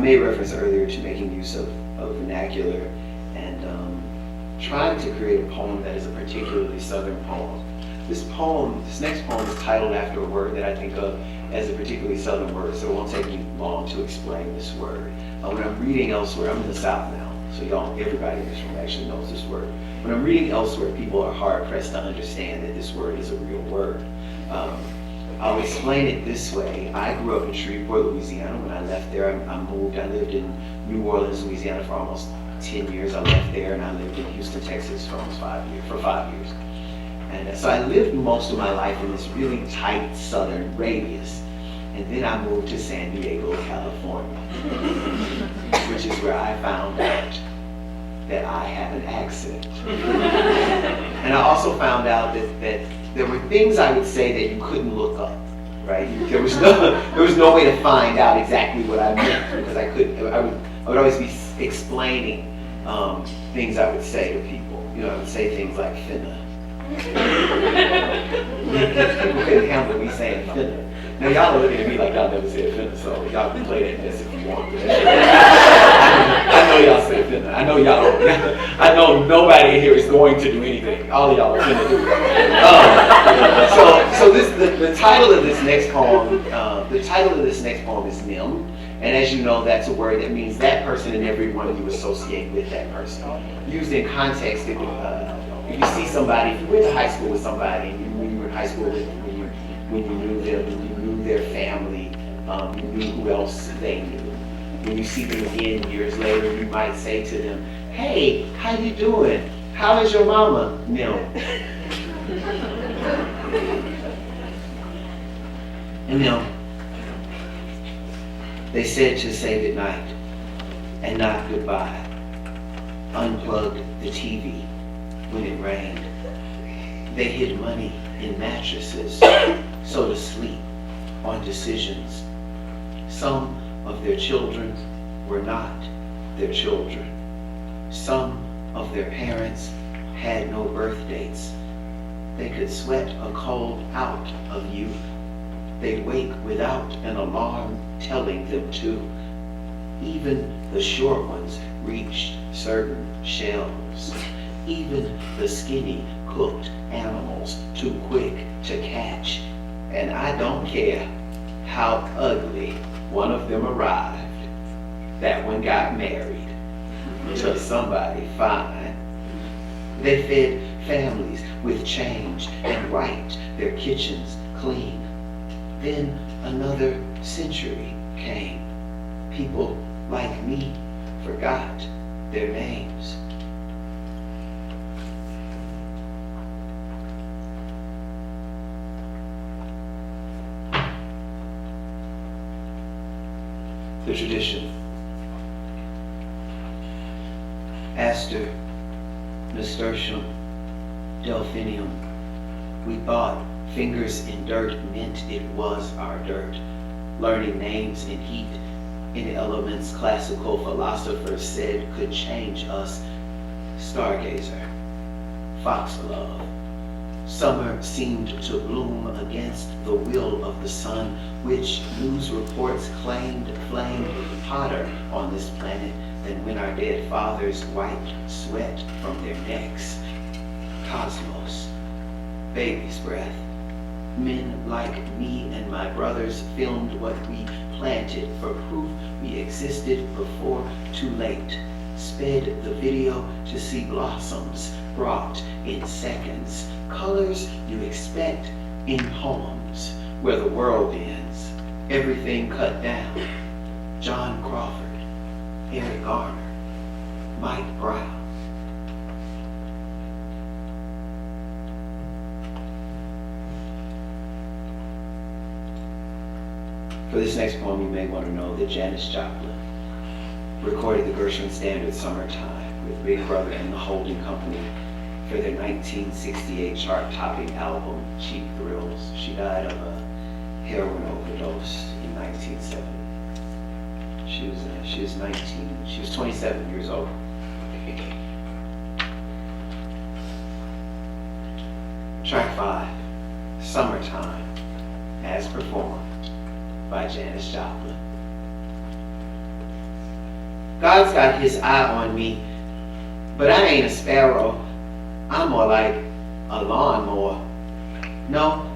made reference earlier to making use of vernacular and trying to create a poem that is a particularly Southern poem. This next poem is titled after a word that I think of as a particularly Southern word, so it won't take me long to explain this word. When I'm reading elsewhere, I'm in the South now, so everybody in this room actually knows this word. When I'm reading elsewhere, people are hard pressed to understand that this word is a real word. I'll explain it this way. I grew up in Shreveport, Louisiana. When I left there, I moved. I lived in New Orleans, Louisiana for almost 10 years. I left there and I lived in Houston, Texas for almost 5 years. And so I lived most of my life in this really tight southern radius. And then I moved to San Diego, California, which is where I found out that I have an accent. And I also found out that there were things I would say that you couldn't look up, right? There was no way to find out exactly what I meant because I would always be explaining things I would say to people. I would say things like finna. People couldn't handle me saying finna. Now y'all are looking at me like y'all never said finna, so y'all can play that mess if you want. I know y'all said finna. I know y'all don't. I know nobody here is going to do anything. All of y'all are finna do it. So the title of this next poem, is Nim. And as you know, that's a word that means that person and everyone you associate with that person. Used in context, if you see somebody, if you went to high school with somebody, and when you were in high school, when you knew them, when you knew their family, you knew who else they knew. When you see them again years later, you might say to them, "Hey, how you doing? How is your mama?" No. And no. They said to say goodnight and not goodbye. Unplugged the TV when it rained. They hid money in mattresses, so to sleep on decisions. Some of their children were not their children. Some of their parents had no birth dates. They could sweat a cold out of youth. They'd wake without an alarm telling them to. Even the short ones reached certain shelves. Even the skinny cooked animals too quick to catch. And I don't care how ugly one of them arrived. That one got married to somebody fine. They fed families with change and wiped their kitchens clean. Then another century came. People like me forgot their names. The tradition. Aster, nasturtium, delphinium. We thought fingers in dirt meant it was our dirt. Learning names in heat, in elements classical philosophers said could change us. Stargazer, foxglove. Summer seemed to bloom against the will of the sun, which news reports claimed flamed hotter on this planet than when our dead fathers wiped sweat from their necks. Cosmos, baby's breath. Men like me and my brothers filmed what we planted for proof we existed before too late. Sped the video to see blossoms brought in seconds. Colors you expect in poems where the world ends. Everything cut down. John Crawford, Eric Garner, Mike Brown. For this next poem, you may want to know that Janis Joplin recorded the Gershwin Standard Summertime with Big Brother and the Holding Company for their 1968 chart-topping album, Cheap Thrills. She died of a heroin overdose in 1970. She was 27 years old. Track 5, Summertime, as performed by Janis Joplin. God's got his eye on me, but I ain't a sparrow. I'm more like a lawnmower. No,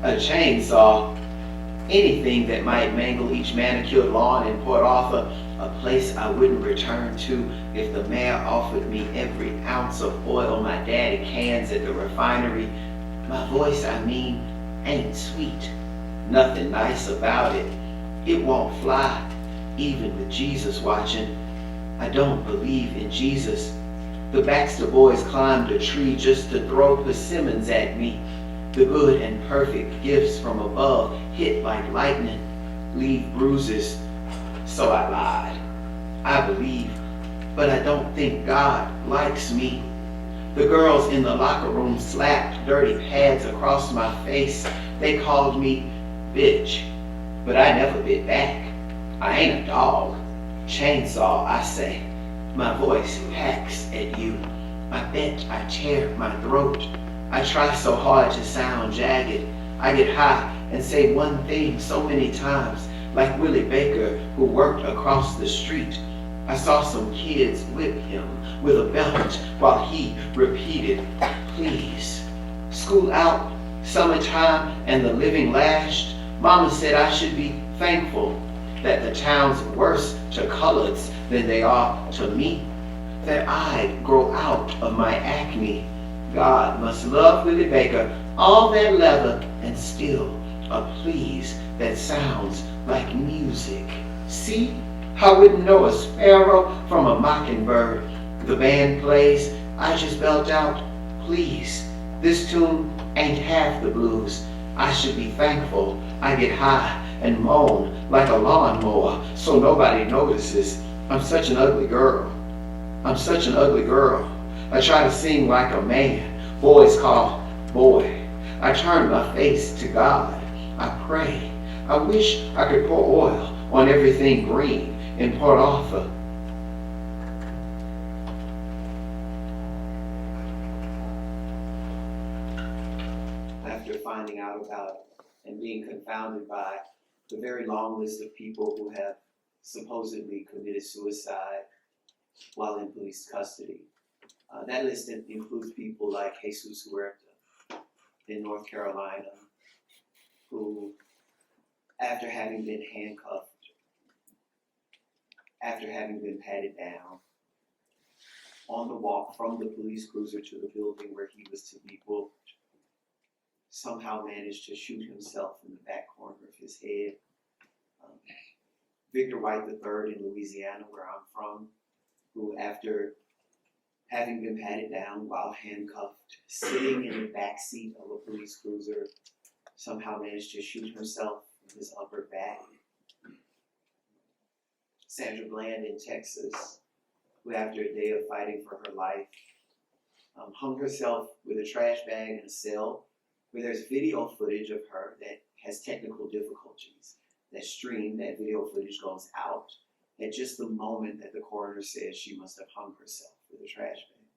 a chainsaw. Anything that might mangle each manicured lawn in Port Arthur, a place I wouldn't return to if the mayor offered me every ounce of oil my daddy cans at the refinery. My voice, ain't sweet. Nothing nice about it. It won't fly, even with Jesus watching. I don't believe in Jesus. The Baxter boys climbed a tree just to throw persimmons at me. The good and perfect gifts from above hit like lightning, leave bruises. So I lied. I believe, but I don't think God likes me. The girls in the locker room slapped dirty pads across my face. They called me bitch, but I never bit back. I ain't a dog. Chainsaw, I say. My voice hacks at you. I bet I tear my throat. I try so hard to sound jagged. I get high and say one thing so many times, like Willie Baker, who worked across the street. I saw some kids whip him with a belt while he repeated, please. School out, summertime, and the living lashed. Mama said I should be thankful that the town's worse to coloreds than they are to me, that I'd grow out of my acne. God must love Willie Baker, all that leather, and still a please that sounds like music. See, I wouldn't know a sparrow from a mockingbird. The band plays, I just belt out, please. This tune ain't half the blues. I should be thankful I get high and moan like a lawnmower so nobody notices. I'm such an ugly girl. I'm such an ugly girl. I try to sing like a man. Boys call boy. I turn my face to God. I pray. I wish I could pour oil on everything green in Port Arthur. After finding out about and being confounded by the very long list of people who have supposedly committed suicide while in police custody. That list includes people like Jesus Huerta in North Carolina, who, after having been handcuffed, after having been patted down, on the walk from the police cruiser to the building where he was to be booked, somehow managed to shoot himself in the back corner of his head. Victor White III in Louisiana, where I'm from, who after having been patted down while handcuffed, sitting in the back seat of a police cruiser, somehow managed to shoot himself in his upper back. Sandra Bland in Texas, who after a day of fighting for her life, hung herself with a trash bag in a cell where there's video footage of her that has technical difficulties. That video footage goes out at just the moment that the coroner says she must have hung herself with a trash bag.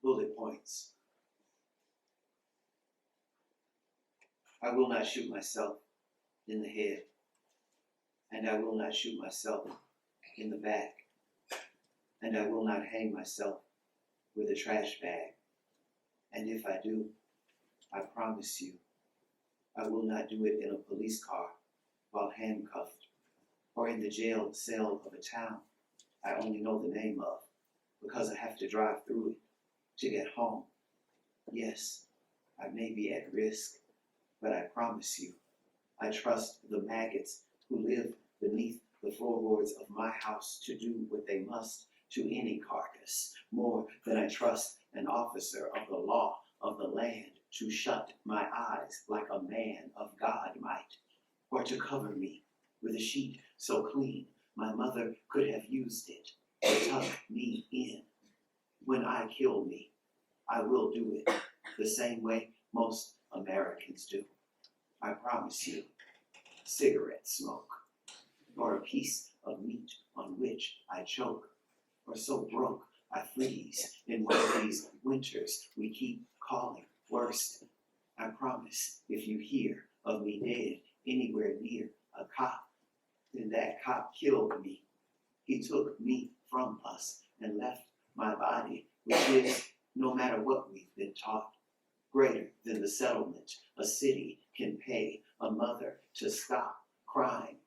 Bullet points. I will not shoot myself in the head, and I will not shoot myself in the back, and I will not hang myself with a trash bag. And if I do, I promise you, I will not do it in a police car while handcuffed or in the jail cell of a town I only know the name of because I have to drive through it to get home. Yes, I may be at risk, but I promise you, I trust the maggots who live beneath the floorboards of my house to do what they must to any carcass, more than I trust an officer of the law of the land to shut my eyes like a man of God might, or to cover me with a sheet so clean my mother could have used it to tuck me in. When I kill me, I will do it the same way most Americans do. I promise you, cigarette smoke, or a piece of meat on which I choke, or so broke I freeze in one of these winters we keep calling worst. I promise if you hear of me dead anywhere near a cop then that cop killed me. He took me from us and left my body, which is, no matter what we've been taught, greater than the settlement a city can pay a mother to stop crying,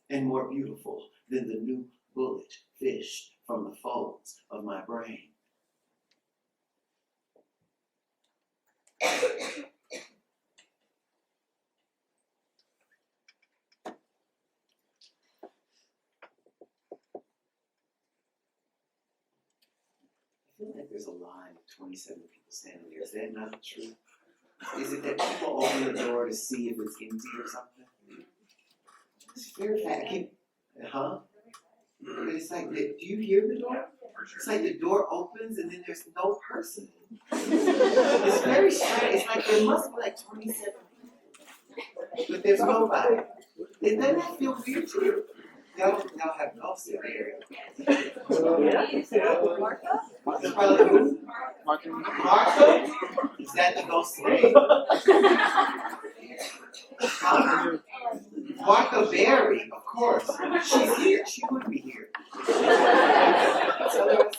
and more beautiful than the new bullet fished from the folds of my brain. I feel like there's a line of 27 people standing there. Is that not true? Is it that people open the door to see if it's empty or something? It's very fat. Huh? But it's like, do you hear the door? It's like the door opens and then there's no person. It's very strange. It's like there must be like 27 people. But there's nobody. Doesn't that feel weird to you? Y'all have ghosts in the area. It's probably who? Martha? Is that the ghost name? Martha Berry, of course. She's here. She would be here. Tell her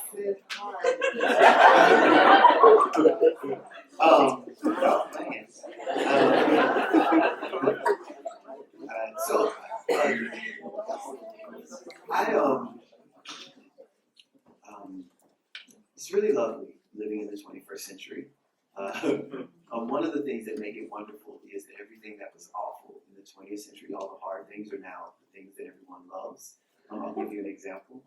I said it's really lovely living in the 21st century. One of the things that make it wonderful is that everything that was awful in the 20th century, all the hard things, are now the things that everyone loves. I'll give you an example.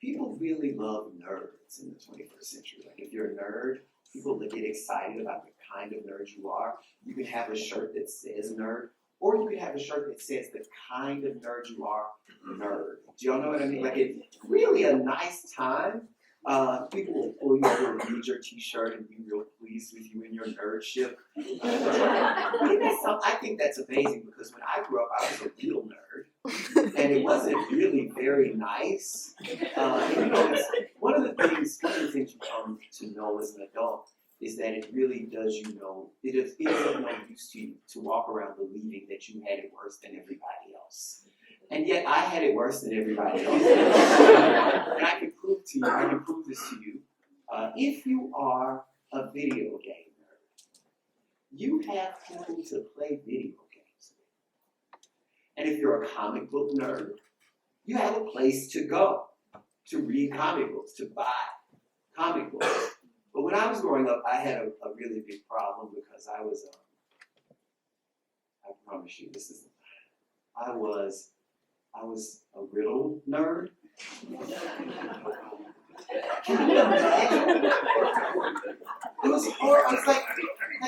People really love nerds in the 21st century. Like if you're a nerd, people get excited about the kind of nerd you are. You can have a shirt that says nerd, or you could have a shirt that says the kind of nerd you are, nerd. Do y'all know what I mean? Like it's really a nice time. People will pull you over and read your t-shirt and be real pleased with you in your nerdship. I think that's amazing because when I grew up, I was a real nerd. And it wasn't really very nice. One of the things you come to know as an adult is that it really does it is of no use to you to walk around believing that you had it worse than everybody else. And yet I had it worse than everybody else. And I can prove this to you. If you are a video game nerd, you have people to play video games with. And if you're a comic book nerd, you have a place to go to read comic books, to buy comic books. But when I was growing up, I had a really big problem because I was, I promise you, I was a riddle nerd. Can you imagine? It was horrible. I was like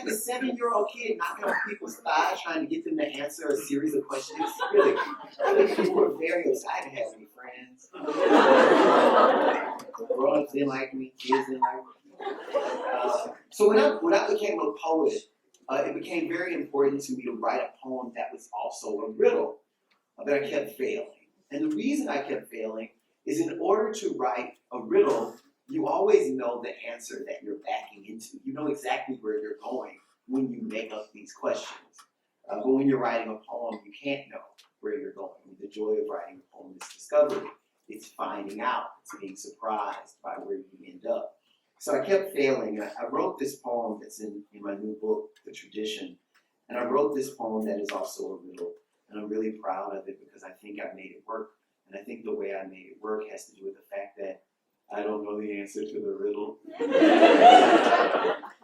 a 7-year-old kid knocking on people's thighs trying to get them to answer a series of questions. Really, people were very excited to have any friends. Grown-ups didn't like me, kids didn't like me. So when I became a poet, it became very important to me to write a poem that was also a riddle. But I kept failing. And the reason I kept failing is in order to write a riddle, you always know the answer that you're backing into. You know exactly where you're going when you make up these questions. But when you're writing a poem, you can't know where you're going. The joy of writing a poem is discovery. It's finding out. It's being surprised by where you end up. So I kept failing. I wrote this poem that's in my new book, The Tradition. And I wrote this poem that is also a riddle. And I'm really proud of it because I think I made it work. And I think the way I made it work has to do with the fact that I don't know the answer to the riddle.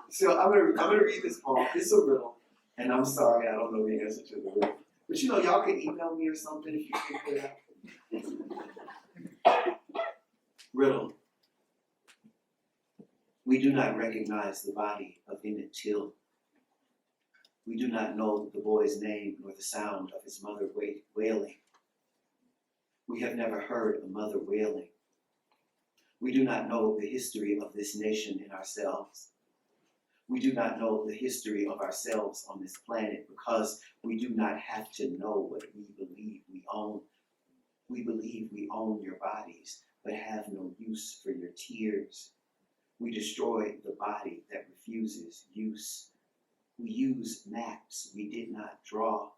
So I'm gonna read this poem. It's a riddle. And I'm sorry I don't know the answer to the riddle. But y'all can email me or something if you figure it out. Riddle. We do not recognize the body of Emmett Till. We do not know the boy's name nor the sound of his mother wailing. We have never heard a mother wailing. We do not know the history of this nation in ourselves. We do not know the history of ourselves on this planet because we do not have to know what we believe we own. We believe we own your bodies, but have no use for your tears. We destroy the body that refuses use. We use maps we did not draw.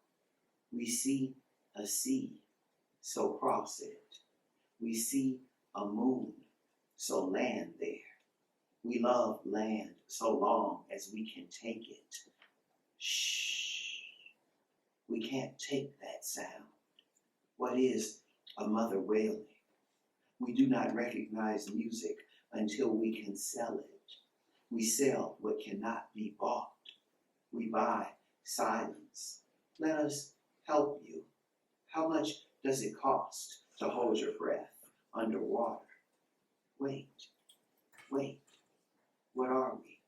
We see a sea so cross it. We see a moon, so land there. We love land so long as we can take it. Shh, we can't take that sound. What is a mother wailing? We do not recognize music until we can sell it. We sell what cannot be bought. We buy silence. Let us help you. How much does it cost to hold your breath underwater? Wait. What are we?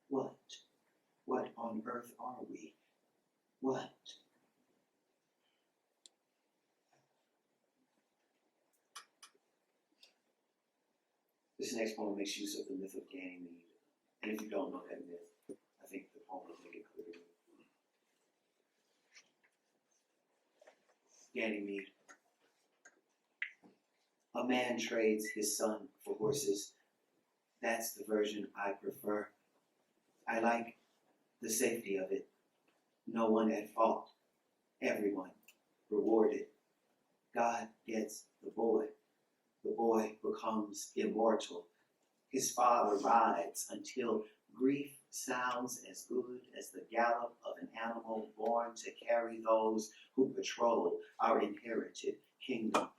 What? What on earth are we? What? This next poem makes use of the myth of Ganymede. And if you don't know that myth, I think the poem will make it clear. Ganymede. A man trades his son for horses. That's the version I prefer. I like the safety of it. No one at fault. Everyone rewarded. God gets the boy. The boy becomes immortal. His father rides until grief sounds as good as the gallop of an animal born to carry those who patrol our inherited kingdom.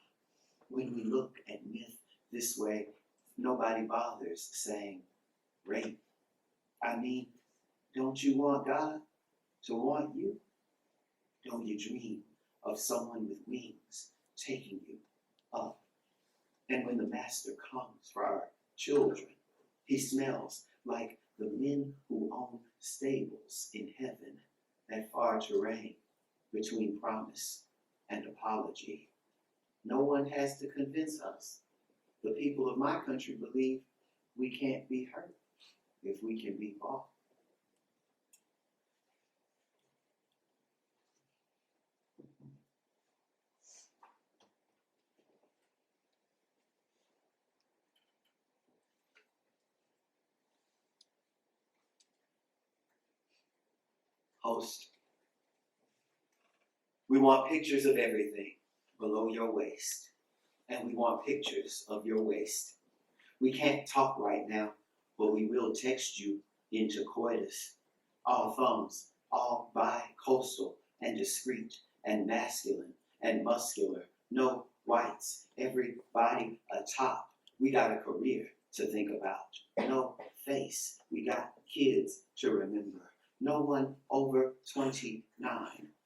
When we look at myth this way, nobody bothers saying, rape. I mean, don't you want God to want you? Don't you dream of someone with wings taking you up? And when the master comes for our children, he smells like the men who own stables in heaven, that far terrain between promise and apology. No one has to convince us. The people of my country believe we can't be hurt if we can be bought. Host. We want pictures of everything below your waist, and we want pictures of your waist. We can't talk right now, but we will text you into coitus. All thumbs, all bi-coastal and discreet and masculine and muscular. No whites, everybody atop. We got a career to think about. No face, we got kids to remember. No one over 29,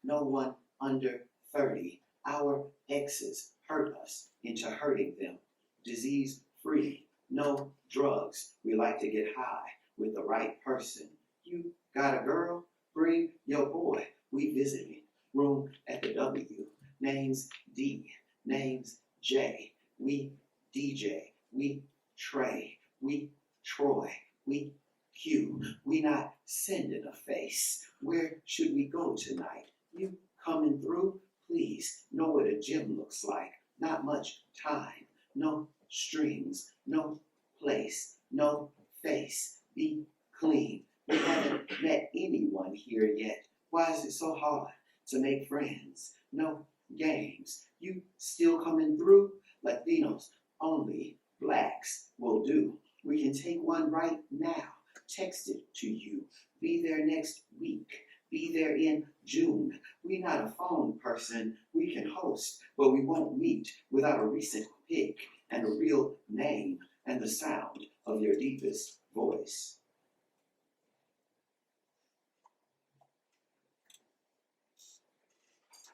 no one under 30. Our exes hurt us into hurting them. Disease free, no drugs. We like to get high with the right person. You got a girl? Bring your boy. We visiting. Room at the W. Names D, names J. We DJ. We Trey. We Troy. We Q. We not sending a face. Where should we go tonight? You coming through? Please know what a gym looks like. Not much time. No strings. No place. No face. Be clean. We haven't met anyone here yet. Why is it so hard to make friends? No games. You still coming through? Latinos only. Blacks will do. We can take one right now. Text it to you. Be there next week. Be there in June. We're not a phone person. We can host, but we won't meet without a recent pic and a real name and the sound of your deepest voice.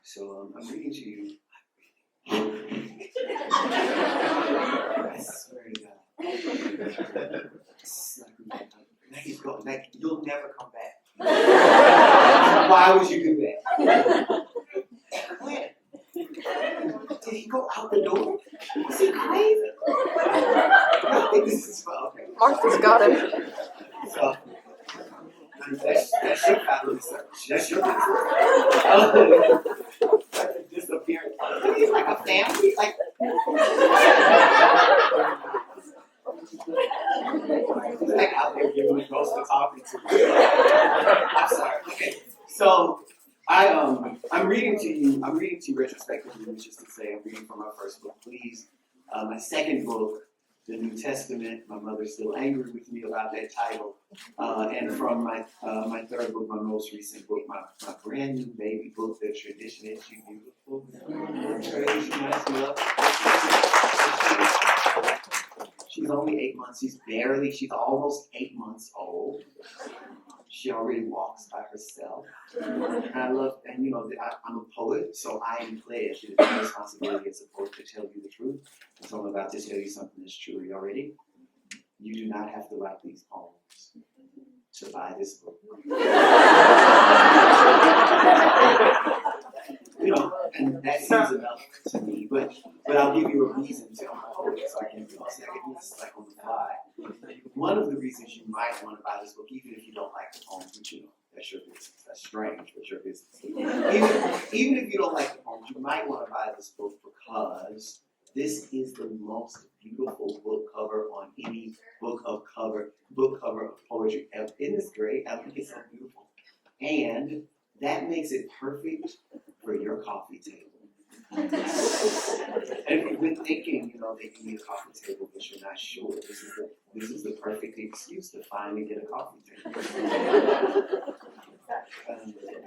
So I'm reading to you. I swear to God. Now he's going. Like, you'll never come back. Why would you do that? When? Did he go out the door? Was he crazy? I think this is fun. Okay. Martha's got him. So, that's your family search. That's your business. Disappearance. He's like a family. Like. Like out there giving me most of the talking to. I'm sorry. Okay. So I'm reading to you retrospectively, which is to say, I'm reading from my first book, please. My second book, The New Testament. My mother's still angry with me about that title. And from my third book, my most recent book, my brand new baby book, The Tradition Is She Beautiful. She's only 8 months. She's almost 8 months old. She already walks by herself. And I love, and you know, I'm a poet, so I am pledged. It is my responsibility as a poet to tell you the truth. And so I'm about to tell you something that's true. Are you ready? You do not have to write these poems to buy this book. You know, and that seems enough to me, but I'll give you a reason to poet, so I can do this like on the fly. One of the reasons you might want to buy this book, even if you don't like the poems, which you know, that's your business. That's strange, but your business. Even if you don't like the poems, you might want to buy this book because this is the most beautiful book cover on any book cover of poetry ever. Isn't this great? I think it's so beautiful. And that makes it perfect for your coffee table. And if you've been thinking, you know, that you need a coffee table, but you're not sure, this is the perfect excuse to finally get a coffee table.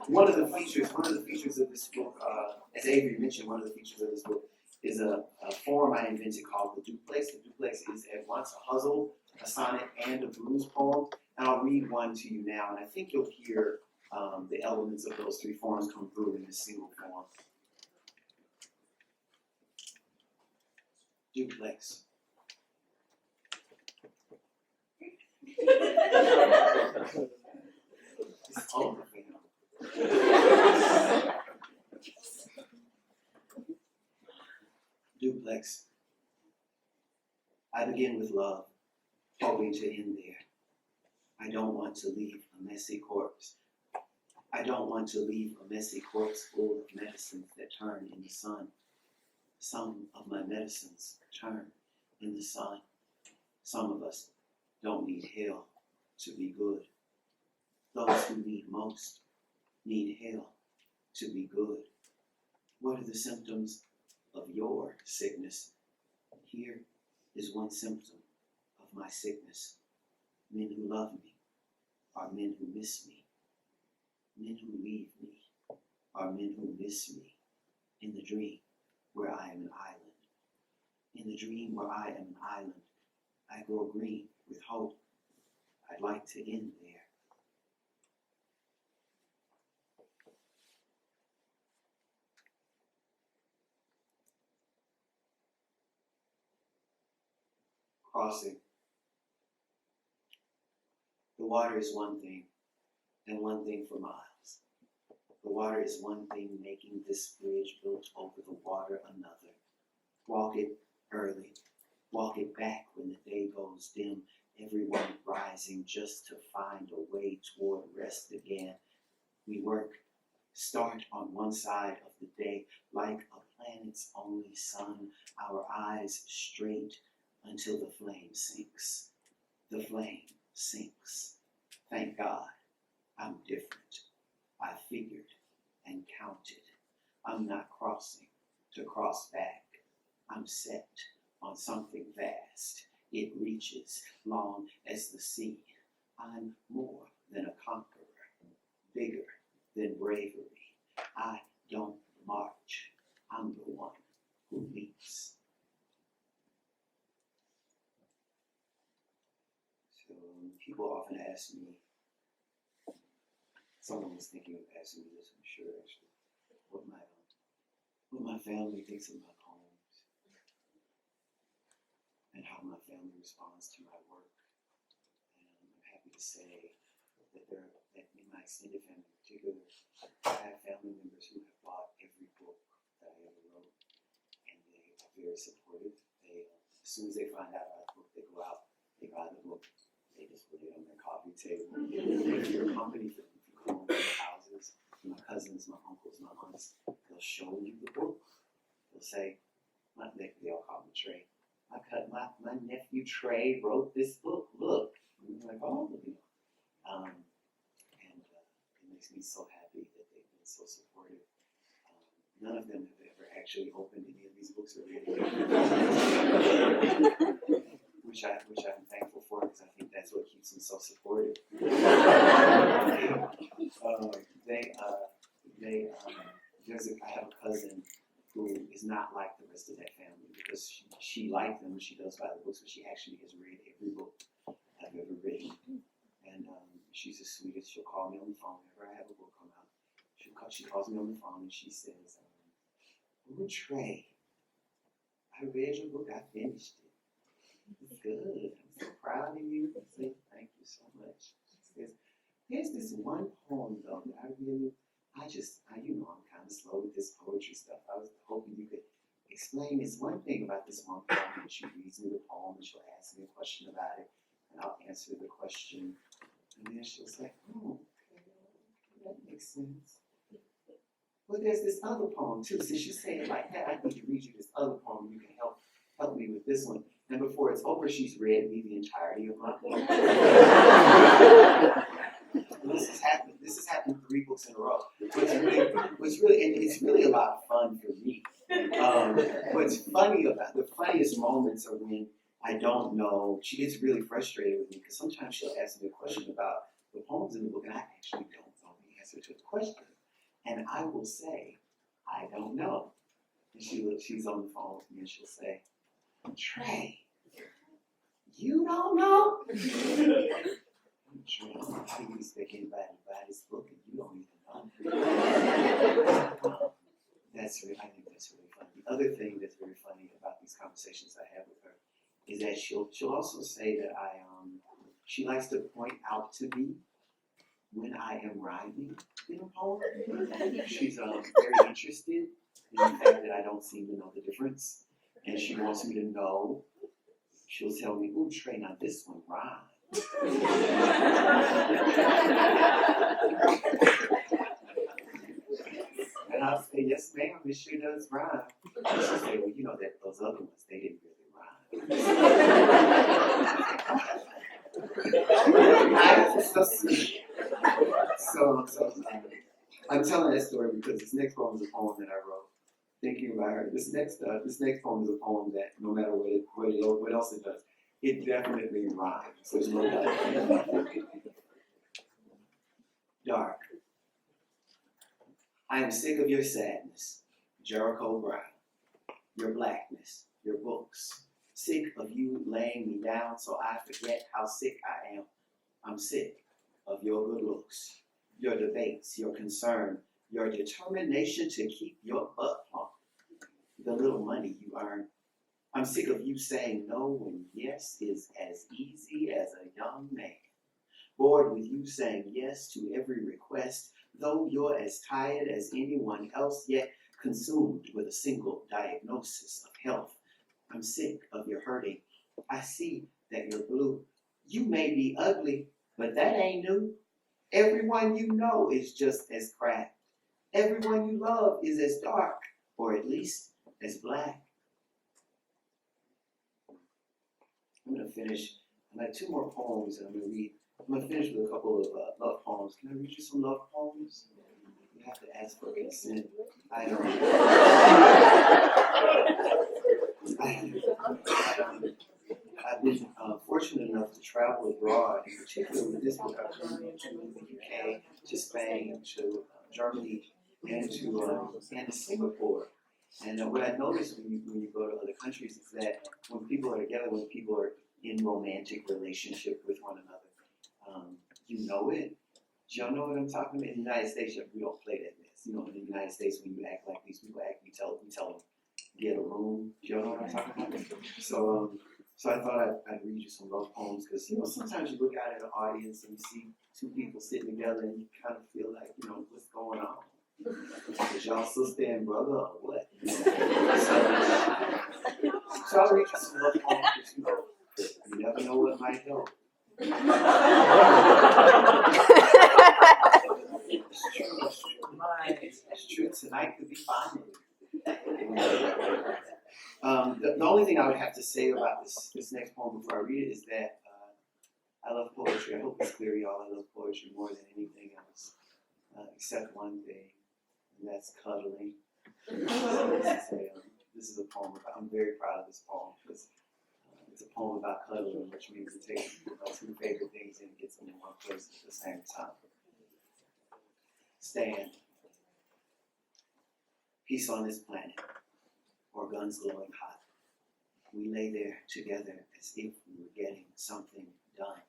One of the features of this book, as Avery mentioned, one of the features of this book is a form I invented called the Duplex. The Duplex is at once a puzzle, a sonnet, and a blues poem. And I'll read one to you now, and I think you'll hear the elements of those three forms come through in this single form. Duplex. It's over for him. Duplex. I begin with love, hoping to end there. I don't want to leave a messy corpse. I don't want to leave a messy corpse full of medicines that turn in the sun. Some of my medicines turn in the sun. Some of us don't need hell to be good. Those who need most need hell to be good. What are the symptoms of your sickness? Here is one symptom of my sickness. Men who love me are men who miss me. Men who leave me are men who miss me. In the dream where I am an island. In the dream where I am an island, I grow green with hope. I'd like to end there. Crossing. The water is one thing, and one thing for miles. The water is one thing, making this bridge built over the water another. Walk it early, walk it back when the day goes dim, everyone rising just to find a way toward rest again. We work, start on one side of the day, like a planet's only sun, our eyes straight until the flame sinks. The flame sinks. Thank God, I'm different. I figured and counted. I'm not crossing to cross back. I'm set on something vast. It reaches long as the sea. I'm more than a conqueror, bigger than bravery. I don't march. I'm the one who leaps. So people often ask me, someone was thinking of asking me this, I'm sure, actually, what my family thinks of my poems and how my family responds to my work. And I'm happy to say that in my extended family in particular, I have family members who have bought every book that I ever wrote, and they are very supportive. They, as soon as they find out about the book, they go out, they buy the book, they just put it on their coffee table. If you're a company for come over to the houses, my cousins, my uncles, my aunts, they'll show you the book. They'll say, they all call me Trey. My nephew Trey wrote this book. Look. And I'm like, oh, you know. And it makes me so happy that they've been so supportive. None of them have actually opened any of these books or read it. which I'm thankful for, because I think that's what keeps them so supportive. I have a cousin who is not like the rest of that family, because she liked them, she does buy the books, but she actually has read every book I've ever written. And she's the sweetest. She'll call me on the phone whenever I have a book come out. She calls me on the phone and she says, "Oh, Trey, I read your book. I finished it. It's good. I'm so proud of you." I say, "Thank you so much." She says, "There's this one poem though that I'm kind of slow with this poetry stuff. I was hoping you could explain this one thing about this one poem." And she reads me the poem and she'll ask me a question about it, and I'll answer the question. And then she'll say, "Oh, okay, that makes sense. But there's this other poem too. Since you say it like that, I need to read you this other poem. You can help me with this one." And before it's over, she's read me the entirety of my poem. This has happened 3 books in a row. It's really a lot of fun for me. What's funny about the funniest moments are when I don't know. She gets really frustrated with me because sometimes she'll ask me a question about the poems in the book, and I actually don't know the answer to the question. And I will say, "I don't know." And she's on the phone with me and she'll say, "Trey, you don't know?" Trey, how do you expect anybody to buy this book and you don't even know? I think that's really funny. The other thing that's very funny about these conversations I have with her is that she'll also say that she likes to point out to me when I am rhyming in a poem. She's very interested in the fact that I don't seem to know the difference, and she wants me to know. She'll tell me, "Ooh, Trey, now this one rhymes." And I'll say, "Yes, ma'am, it sure does rhyme." And she'll say, "Well, you know that those other ones, they didn't really rhyme." So I'm telling that story because this next poem is a poem that I wrote thinking about her. This next poem is a poem that no matter what else it does, it definitely rhymes. There's no doubt. Dark. I am sick of your sadness, Jericho brown, your blackness, your books. Sick of you laying me down so I forget how sick I am. I'm sick of your good looks, your debates, your concern, your determination to keep your butt plump, the little money you earn. I'm sick of you saying no when yes is as easy as a young man. Bored with you saying yes to every request, though you're as tired as anyone else, yet consumed with a single diagnosis of health. I'm sick of your hurting. I see that you're blue. You may be ugly, but that ain't new. Everyone you know is just as cracked. Everyone you love is as dark, or at least as black. I'm going to finish. I have 2 more poems that I'm going to read. I'm going to finish with a couple of love poems. Can I read you some love poems? You have to ask for consent. I've been fortunate enough to travel abroad, in particular with this book. I've been to the UK, to Spain, to Germany, and to Singapore. And what I noticed when you go to other countries is that when people are together, when people are in romantic relationship with one another, you know it. Do y'all know what I'm talking about? In the United States, we don't play that mess. You know, in the United States, when you act like these people act, we tell them, get a room. Do y'all know what I'm talking about? So I thought I'd read you some love poems because, you know, sometimes you look out at an audience and you see 2 people sitting together and you kind of feel like, you know, what's going on? Is y'all sister and brother or what? So I'll read you some love poems because, you know, you never know what might help. It's true. Tonight could be fine. The only thing I would have to say about this next poem before I read it is that I love poetry. I hope it's clear, y'all. I love poetry more than anything else, except one thing, and that's cuddling. So this is This is a poem. I'm very proud of this poem because it's a poem about cuddling, which means it takes two favorite things and gets them in one place at the same time. Stand. Peace on this planet, or guns glowing hot. We lay there together as if we were getting something done.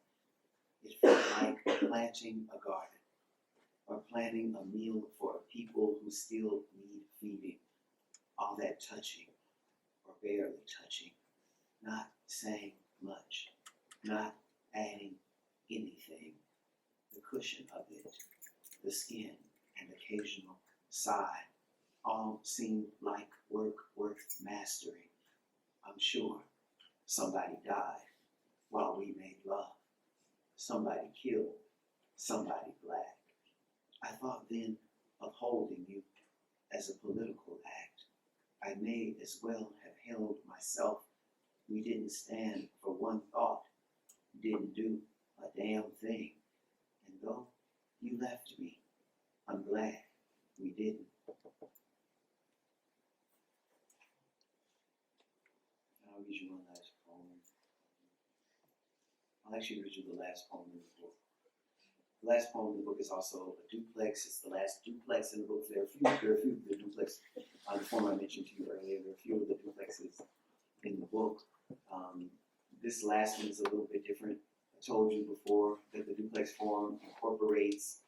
It felt like planting a garden, or planning a meal for people who still need feeding. All that touching, or barely touching, not saying much, not adding anything. The cushion of it, the skin, and occasional sigh, all seemed like work worth mastering. I'm sure somebody died while we made love. Somebody killed somebody black. I thought then of holding you as a political act. I may as well have held myself. We didn't stand for one thought, didn't do a damn thing. And though you left me, I'm glad we didn't. I'll read you one last poem. I'll actually read you the last poem in the book. The last poem in the book is also a duplex. It's the last duplex in the book. There are a few of the duplex. The form I mentioned to you earlier, there are a few of the duplexes in the book. This last one is a little bit different. I told you before that the duplex form incorporates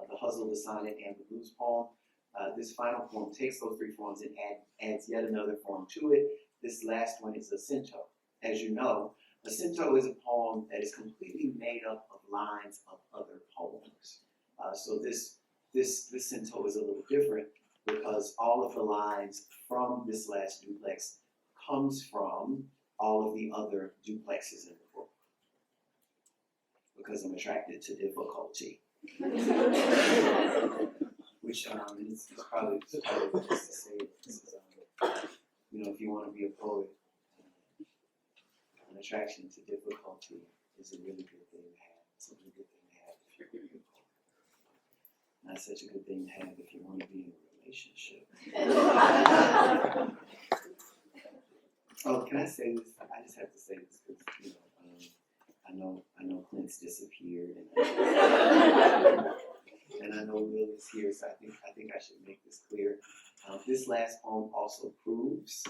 the hustle, the sonnet, and the blues poem. This final poem takes those three forms and adds yet another form to it. This last one is a cento. As you know, a cento is a poem that is completely made up of lines of other poems. So this cento is a little different because all of the lines from this last duplex comes from all of the other duplexes in the book. Because I'm attracted to difficulty. Which it's probably just to say this is, if you want to be a poet, an attraction to difficulty is a really good thing to have. It's a really good thing to have if you're going to be a poet. Not such a good thing to have if you want to be in a relationship. Oh, can I say this? I just have to say this because I know Clint's disappeared, and I know Will is here, so I think I should make this clear. This last poem also proves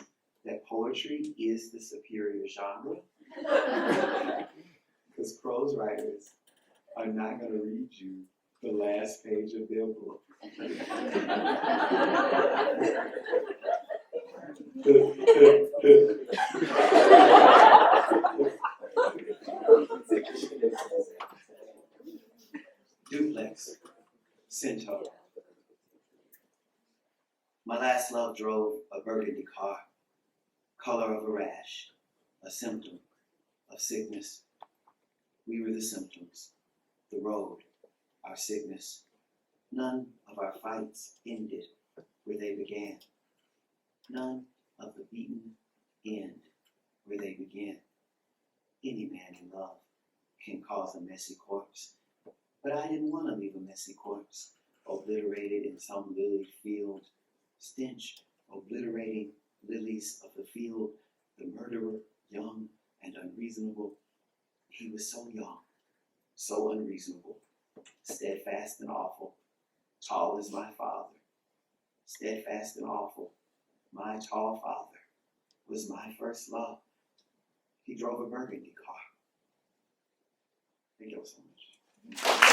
that poetry is the superior genre, because prose writers are not going to read you the last page of their book. Duplex, cento. My last love drove a burgundy car, color of a rash, a symptom of sickness. We were the symptoms, the road, our sickness. None of our fights ended where they began. None of the beaten end where they began. Any man in love can cause a messy corpse, but I didn't want to leave a messy corpse obliterated in some lily field. Stench obliterating lilies of the field. The murderer, young and unreasonable. He was so young, so unreasonable, steadfast and awful, tall as my father. Steadfast and awful, my tall father was my first love. He drove a burgundy car. Thank you so much.